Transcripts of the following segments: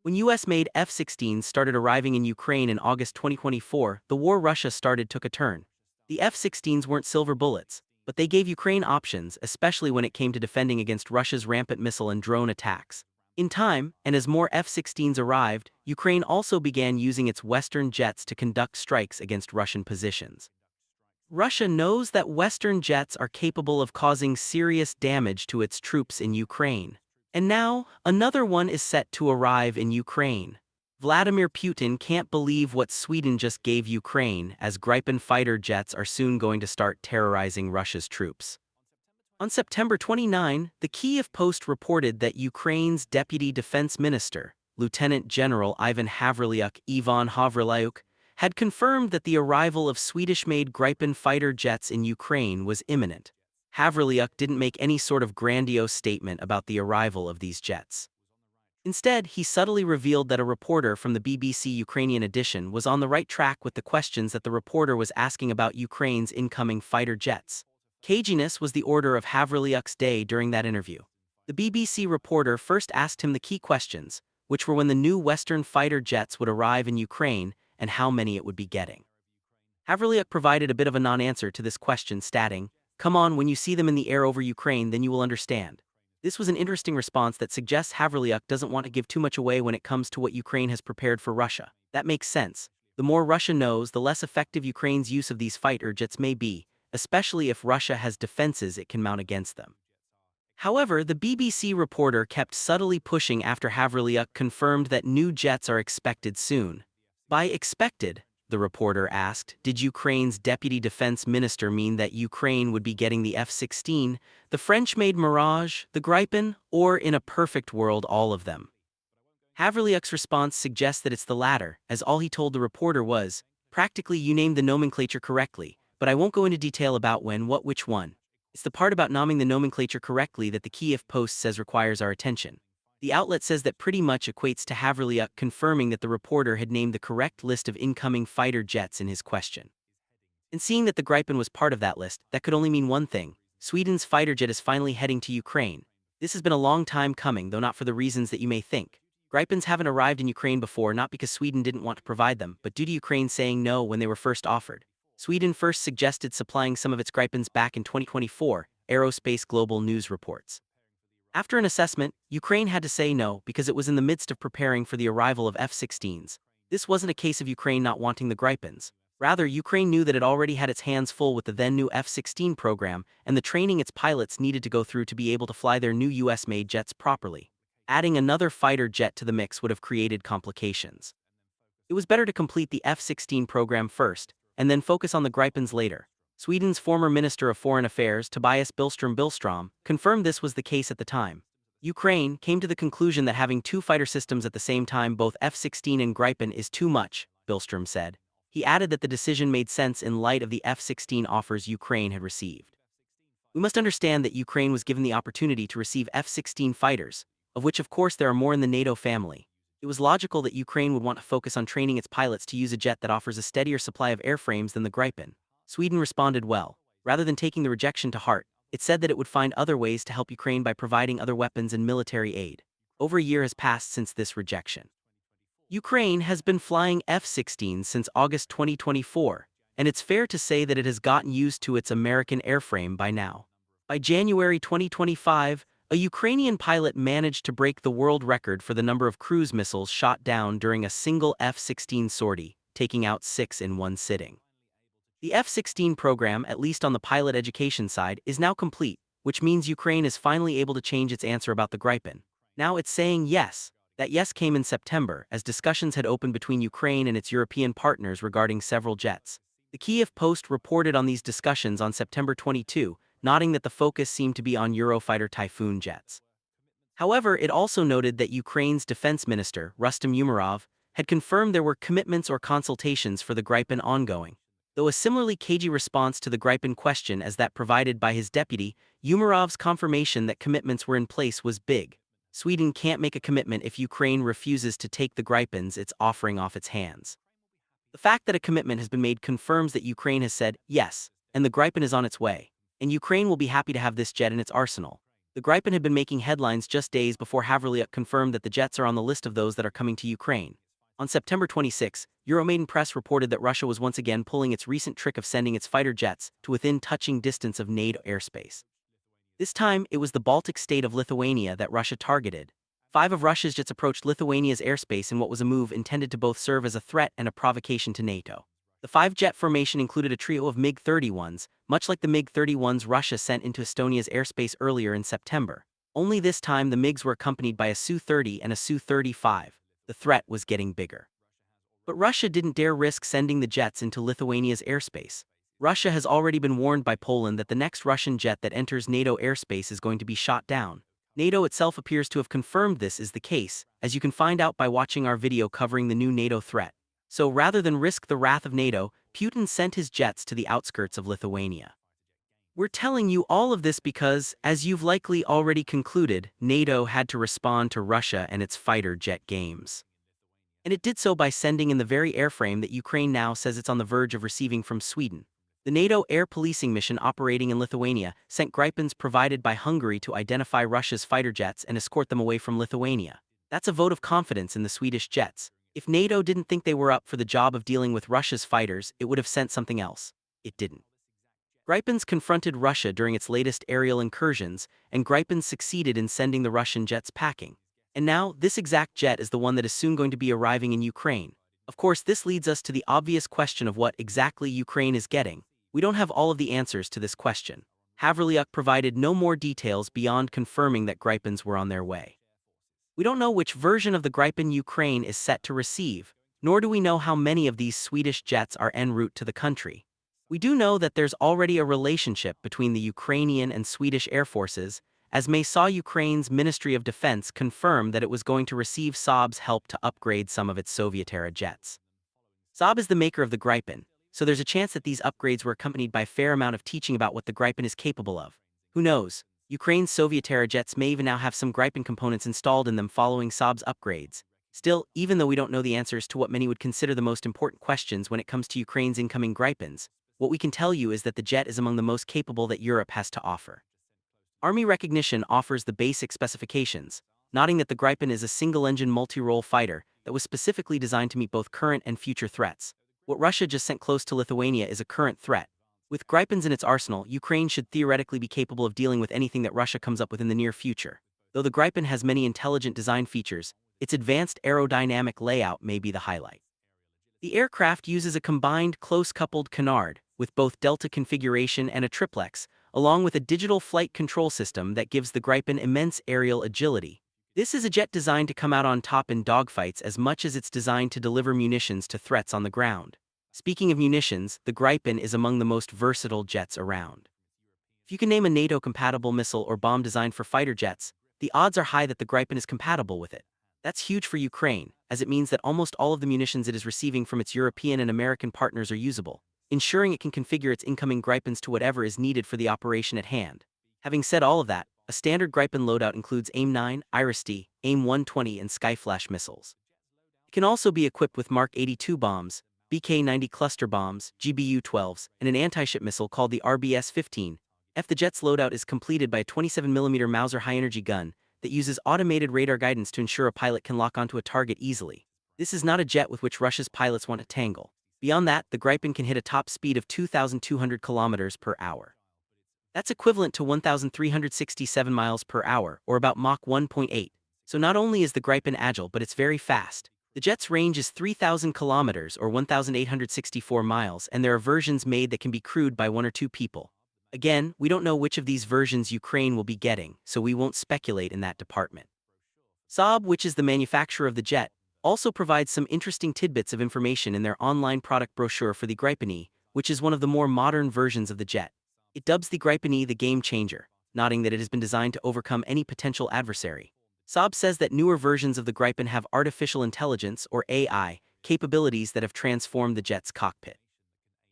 When US-made F-16s started arriving in Ukraine in August 2024, the war Russia started took a turn. The F-16s weren't silver bullets, but they gave Ukraine options, especially when it came to defending against Russia's rampant missile and drone attacks. In time, and as more F-16s arrived, Ukraine also began using its Western jets to conduct strikes against Russian positions. Russia knows that Western jets are capable of causing serious damage to its troops in Ukraine. And now, another one is set to arrive in Ukraine. Vladimir Putin can't believe what Sweden just gave Ukraine, as Gripen fighter jets are soon going to start terrorizing Russia's troops. On September 29, the Kyiv Post reported that Ukraine's Deputy Defense Minister, Lieutenant General Ivan Havrilyuk, had confirmed that the arrival of Swedish-made Gripen fighter jets in Ukraine was imminent. Havrilyuk didn't make any sort of grandiose statement about the arrival of these jets. Instead, he subtly revealed that a reporter from the BBC Ukrainian edition was on the right track with the questions that the reporter was asking about Ukraine's incoming fighter jets. Caginess was the order of Havrilyuk's day during that interview. The BBC reporter first asked him the key questions, which were when the new Western fighter jets would arrive in Ukraine and how many it would be getting. Havrilyuk provided a bit of a non-answer to this question, stating, "Come on, when you see them in the air over Ukraine, then you will understand." This was an interesting response that suggests Havrilyuk doesn't want to give too much away when it comes to what Ukraine has prepared for Russia. That makes sense. The more Russia knows, the less effective Ukraine's use of these fighter jets may be, especially if Russia has defenses it can mount against them. However, the BBC reporter kept subtly pushing after Havrilyuk confirmed that new jets are expected soon. By expected, the reporter asked, did Ukraine's deputy defense minister mean that Ukraine would be getting the F-16, the French-made Mirage, the Gripen, or in a perfect world all of them? Havrilyuk's response suggests that it's the latter, as all he told the reporter was, practically you named the nomenclature correctly, but I won't go into detail about when, what, which one. It's the part about naming the nomenclature correctly that the Kyiv Post says requires our attention. The outlet says that pretty much equates to Havrilyuk confirming that the reporter had named the correct list of incoming fighter jets in his question. And seeing that the Gripen was part of that list, that could only mean one thing: Sweden's fighter jet is finally heading to Ukraine. This has been a long time coming, though not for the reasons that you may think. Gripens haven't arrived in Ukraine before, not because Sweden didn't want to provide them, but due to Ukraine saying no when they were first offered. Sweden first suggested supplying some of its Gripens back in 2024, Aerospace Global News reports. After an assessment, Ukraine had to say no because it was in the midst of preparing for the arrival of F-16s. This wasn't a case of Ukraine not wanting the Gripens. Rather, Ukraine knew that it already had its hands full with the then-new F-16 program and the training its pilots needed to go through to be able to fly their new US-made jets properly. Adding another fighter jet to the mix would have created complications. It was better to complete the F-16 program first, and then focus on the Gripens later. Sweden's former Minister of Foreign Affairs, Tobias Billström, confirmed this was the case at the time. Ukraine came to the conclusion that having two fighter systems at the same time, both F-16 and Gripen, is too much, Billström said. He added that the decision made sense in light of the F-16 offers Ukraine had received. We must understand that Ukraine was given the opportunity to receive F-16 fighters, of which of course there are more in the NATO family. It was logical that Ukraine would want to focus on training its pilots to use a jet that offers a steadier supply of airframes than the Gripen. Sweden responded well. Rather than taking the rejection to heart, it said that it would find other ways to help Ukraine by providing other weapons and military aid. Over a year has passed since this rejection. Ukraine has been flying F-16s since August 2024, and it's fair to say that it has gotten used to its American airframe by now. By January 2025, a Ukrainian pilot managed to break the world record for the number of cruise missiles shot down during a single F-16 sortie, taking out 6 in one sitting. The F-16 program, at least on the pilot education side, is now complete, which means Ukraine is finally able to change its answer about the Gripen. Now it's saying yes. That yes came in September, as discussions had opened between Ukraine and its European partners regarding several jets. The Kyiv Post reported on these discussions on September 22, noting that the focus seemed to be on Eurofighter Typhoon jets. However, it also noted that Ukraine's defense minister, Rustem Umerov, had confirmed there were commitments or consultations for the Gripen ongoing. Though a similarly cagey response to the Gripen question as that provided by his deputy, Umerov's confirmation that commitments were in place was big. Sweden can't make a commitment if Ukraine refuses to take the Gripens it's offering off its hands. The fact that a commitment has been made confirms that Ukraine has said yes, and the Gripen is on its way, and Ukraine will be happy to have this jet in its arsenal. The Gripen had been making headlines just days before Havrilyuk confirmed that the jets are on the list of those that are coming to Ukraine. On September 26, Euromaidan Press reported that Russia was once again pulling its recent trick of sending its fighter jets to within touching distance of NATO airspace. This time, it was the Baltic state of Lithuania that Russia targeted. 5 of Russia's jets approached Lithuania's airspace in what was a move intended to both serve as a threat and a provocation to NATO. The 5-jet formation included a trio of MiG-31s, much like the MiG-31s Russia sent into Estonia's airspace earlier in September. Only this time the MiGs were accompanied by a Su-30 and a Su-35. The threat was getting bigger. But Russia didn't dare risk sending the jets into Lithuania's airspace. Russia has already been warned by Poland that the next Russian jet that enters NATO airspace is going to be shot down. NATO itself appears to have confirmed this is the case, as you can find out by watching our video covering the new NATO threat. So rather than risk the wrath of NATO, Putin sent his jets to the outskirts of Lithuania. We're telling you all of this because, as you've likely already concluded, NATO had to respond to Russia and its fighter jet games. And it did so by sending in the very airframe that Ukraine now says it's on the verge of receiving from Sweden. The NATO air policing mission operating in Lithuania sent Gripens provided by Hungary to identify Russia's fighter jets and escort them away from Lithuania. That's a vote of confidence in the Swedish jets. If NATO didn't think they were up for the job of dealing with Russia's fighters, it would have sent something else. It didn't. Gripens confronted Russia during its latest aerial incursions, and Gripens succeeded in sending the Russian jets packing. And now, this exact jet is the one that is soon going to be arriving in Ukraine. Of course, this leads us to the obvious question of what exactly Ukraine is getting. We don't have all of the answers to this question. Havrilyuk provided no more details beyond confirming that Gripens were on their way. We don't know which version of the Gripen Ukraine is set to receive, nor do we know how many of these Swedish jets are en route to the country. We do know that there's already a relationship between the Ukrainian and Swedish air forces, as May saw Ukraine's Ministry of Defense confirm that it was going to receive Saab's help to upgrade some of its Soviet-era jets. Saab is the maker of the Gripen, so there's a chance that these upgrades were accompanied by a fair amount of teaching about what the Gripen is capable of. Who knows? Ukraine's Soviet-era jets may even now have some Gripen components installed in them following Saab's upgrades. Still, even though we don't know the answers to what many would consider the most important questions when it comes to Ukraine's incoming Gripens, what we can tell you is that the jet is among the most capable that Europe has to offer. Army Recognition offers the basic specifications, noting that the Gripen is a single-engine multi-role fighter that was specifically designed to meet both current and future threats. What Russia just sent close to Lithuania is a current threat. With Gripens in its arsenal, Ukraine should theoretically be capable of dealing with anything that Russia comes up with in the near future. Though the Gripen has many intelligent design features, its advanced aerodynamic layout may be the highlight. The aircraft uses a combined close-coupled canard, with both delta configuration and a triplex, along with a digital flight control system that gives the Gripen immense aerial agility. This is a jet designed to come out on top in dogfights as much as it's designed to deliver munitions to threats on the ground. Speaking of munitions, the Gripen is among the most versatile jets around. If you can name a NATO-compatible missile or bomb designed for fighter jets, the odds are high that the Gripen is compatible with it. That's huge for Ukraine, as it means that almost all of the munitions it is receiving from its European and American partners are usable, ensuring it can configure its incoming Gripens to whatever is needed for the operation at hand. Having said all of that, a standard Gripen loadout includes AIM-9, IRIS-T, AIM-120 and Skyflash missiles. It can also be equipped with Mark 82 bombs, BK-90 cluster bombs, GBU-12s, and an anti-ship missile called the RBS-15. The jet's loadout is completed by a 27mm Mauser high-energy gun that uses automated radar guidance to ensure a pilot can lock onto a target easily. This is not a jet with which Russia's pilots want to tangle. Beyond that, the Gripen can hit a top speed of 2,200 kilometers per hour. That's equivalent to 1,367 miles per hour, or about Mach 1.8. So not only is the Gripen agile, but it's very fast. The jet's range is 3,000 kilometers or 1,864 miles, and there are versions made that can be crewed by 1 or 2 people. Again, we don't know which of these versions Ukraine will be getting, so we won't speculate in that department. Saab, which is the manufacturer of the jet, also provides some interesting tidbits of information in their online product brochure for the Gripen E, which is one of the more modern versions of the jet. It dubs the Gripen E the game changer, noting that it has been designed to overcome any potential adversary. Saab says that newer versions of the Gripen have artificial intelligence, or AI, capabilities that have transformed the jet's cockpit.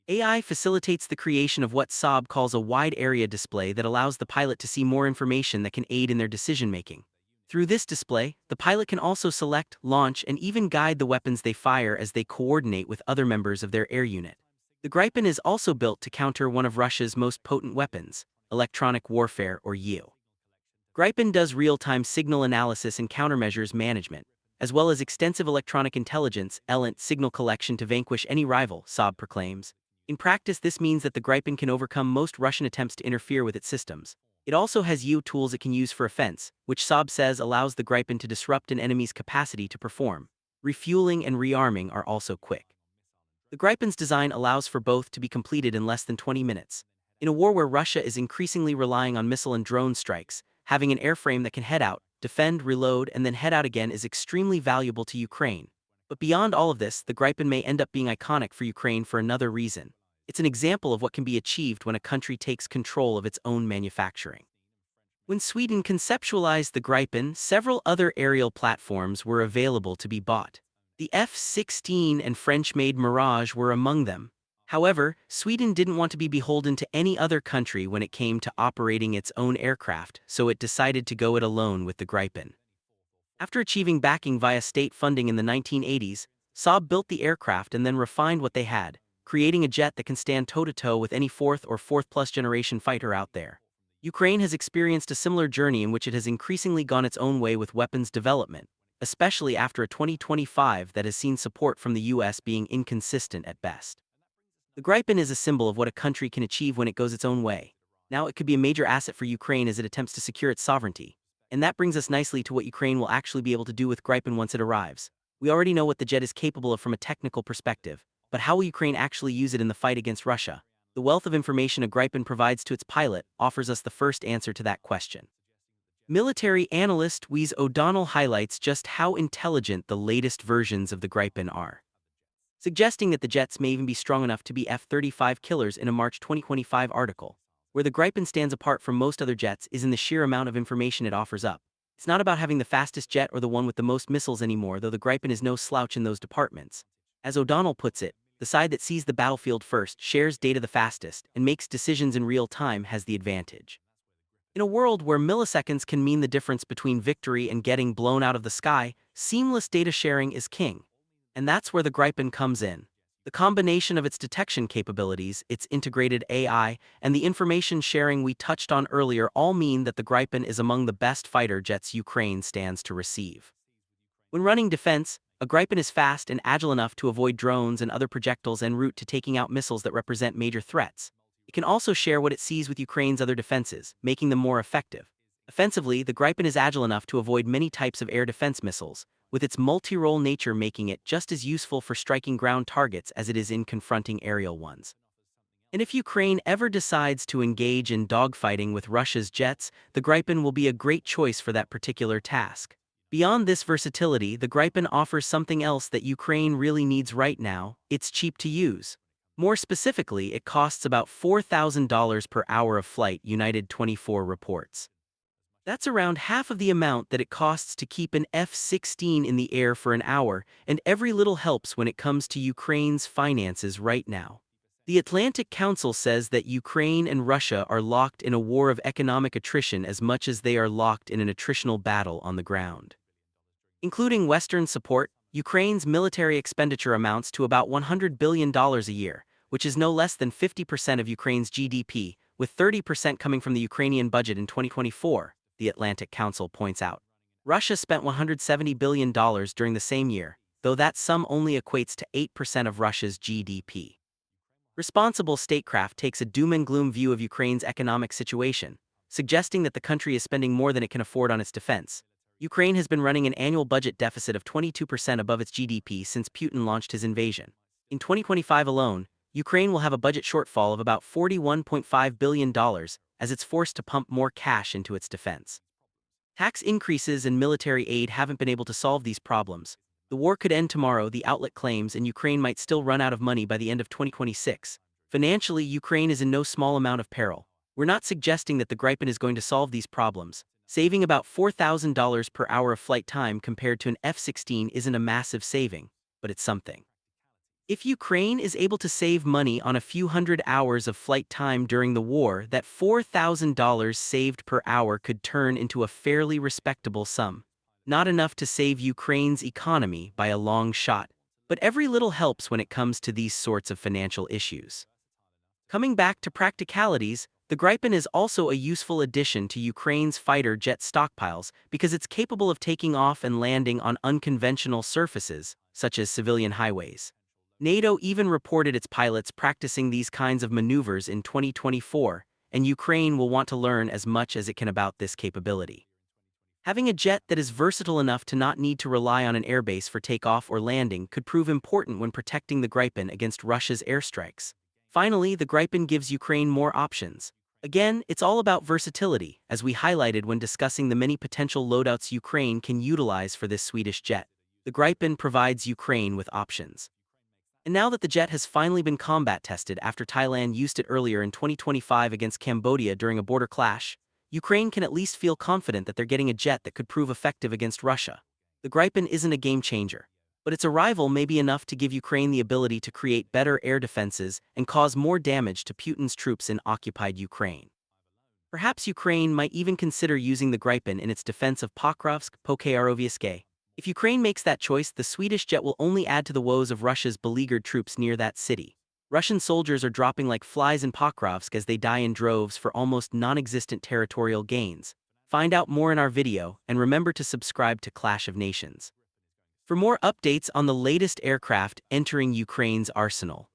AI facilitates the creation of what Saab calls a wide area display that allows the pilot to see more information that can aid in their decision-making. Through this display, the pilot can also select, launch, and even guide the weapons they fire as they coordinate with other members of their air unit. The Gripen is also built to counter one of Russia's most potent weapons, electronic warfare or EW. Gripen does real-time signal analysis and countermeasures management, as well as extensive electronic intelligence (ELINT) signal collection to vanquish any rival, Saab proclaims. In practice, this means that the Gripen can overcome most Russian attempts to interfere with its systems. It also has U tools it can use for offense, which Saab says allows the Gripen to disrupt an enemy's capacity to perform. Refueling and rearming are also quick. The Gripen's design allows for both to be completed in less than 20 minutes. In a war where Russia is increasingly relying on missile and drone strikes, having an airframe that can head out, defend, reload, and then head out again is extremely valuable to Ukraine. But beyond all of this, the Gripen may end up being iconic for Ukraine for another reason. It's an example of what can be achieved when a country takes control of its own manufacturing. When Sweden conceptualized the Gripen, several other aerial platforms were available to be bought. The F-16 and French-made Mirage were among them. However, Sweden didn't want to be beholden to any other country when it came to operating its own aircraft, so it decided to go it alone with the Gripen. After achieving backing via state funding in the 1980s, Saab built the aircraft and then refined what they had, creating a jet that can stand toe-to-toe with any fourth or fourth-plus generation fighter out there. Ukraine has experienced a similar journey in which it has increasingly gone its own way with weapons development, especially after a 2025 that has seen support from the US being inconsistent at best. The Gripen is a symbol of what a country can achieve when it goes its own way. Now it could be a major asset for Ukraine as it attempts to secure its sovereignty. And that brings us nicely to what Ukraine will actually be able to do with Gripen once it arrives. We already know what the jet is capable of from a technical perspective, but how will Ukraine actually use it in the fight against Russia? The wealth of information a Gripen provides to its pilot offers us the first answer to that question. Military analyst Wes O'Donnell highlights just how intelligent the latest versions of the Gripen are, suggesting that the jets may even be strong enough to be F-35 killers in a March 2025 article. Where the Gripen stands apart from most other jets is in the sheer amount of information it offers up. It's not about having the fastest jet or the one with the most missiles anymore, though the Gripen is no slouch in those departments. As O'Donnell puts it, the side that sees the battlefield first, shares data the fastest, and makes decisions in real time has the advantage. In a world where milliseconds can mean the difference between victory and getting blown out of the sky, seamless data sharing is king. And that's where the Gripen comes in. The combination of its detection capabilities, its integrated AI, and the information sharing we touched on earlier all mean that the Gripen is among the best fighter jets Ukraine stands to receive. When running defense, a Gripen is fast and agile enough to avoid drones and other projectiles en route to taking out missiles that represent major threats. It can also share what it sees with Ukraine's other defenses, making them more effective. Offensively, the Gripen is agile enough to avoid many types of air defense missiles, with its multi-role nature making it just as useful for striking ground targets as it is in confronting aerial ones. And if Ukraine ever decides to engage in dogfighting with Russia's jets, the Gripen will be a great choice for that particular task. Beyond this versatility, the Gripen offers something else that Ukraine really needs right now: it's cheap to use. More specifically, it costs about $4,000 per hour of flight, United 24 reports. That's around half of the amount that it costs to keep an F-16 in the air for an hour, and every little helps when it comes to Ukraine's finances right now. The Atlantic Council says that Ukraine and Russia are locked in a war of economic attrition as much as they are locked in an attritional battle on the ground. Including Western support, Ukraine's military expenditure amounts to about $100 billion a year, which is no less than 50% of Ukraine's GDP, with 30% coming from the Ukrainian budget in 2024, the Atlantic Council points out. Russia spent $170 billion during the same year, though that sum only equates to 8% of Russia's GDP. Responsible statecraft takes a doom and gloom view of Ukraine's economic situation, suggesting that the country is spending more than it can afford on its defense. Ukraine has been running an annual budget deficit of 22% above its GDP since Putin launched his invasion. In 2025 alone, Ukraine will have a budget shortfall of about $41.5 billion as it's forced to pump more cash into its defense. Tax increases and military aid haven't been able to solve these problems. The war could end tomorrow, the outlet claims, and Ukraine might still run out of money by the end of 2026. Financially, Ukraine is in no small amount of peril. We're not suggesting that the Gripen is going to solve these problems. Saving about $4,000 per hour of flight time compared to an F-16 isn't a massive saving, but it's something. If Ukraine is able to save money on a few hundred hours of flight time during the war, that $4,000 saved per hour could turn into a fairly respectable sum. Not enough to save Ukraine's economy by a long shot, but every little helps when it comes to these sorts of financial issues. Coming back to practicalities, The Gripen is also a useful addition to Ukraine's fighter jet stockpiles because it's capable of taking off and landing on unconventional surfaces, such as civilian highways. NATO even reported its pilots practicing these kinds of maneuvers in 2024, and Ukraine will want to learn as much as it can about this capability. Having a jet that is versatile enough to not need to rely on an airbase for takeoff or landing could prove important when protecting the Gripen against Russia's airstrikes. Finally, the Gripen gives Ukraine more options. Again, it's all about versatility, as we highlighted when discussing the many potential loadouts Ukraine can utilize for this Swedish jet. The Gripen provides Ukraine with options. And now that the jet has finally been combat tested after Thailand used it earlier in 2025 against Cambodia during a border clash, Ukraine can at least feel confident that they're getting a jet that could prove effective against Russia. The Gripen isn't a game changer, but its arrival may be enough to give Ukraine the ability to create better air defenses and cause more damage to Putin's troops in occupied Ukraine. Perhaps Ukraine might even consider using the Gripen in its defense of Pokrovsk, Pokrovsk. If Ukraine makes that choice, the Swedish jet will only add to the woes of Russia's beleaguered troops near that city. Russian soldiers are dropping like flies in Pokrovsk as they die in droves for almost non-existent territorial gains. Find out more in our video, and remember to subscribe to Clash of Nations for more updates on the latest aircraft entering Ukraine's arsenal.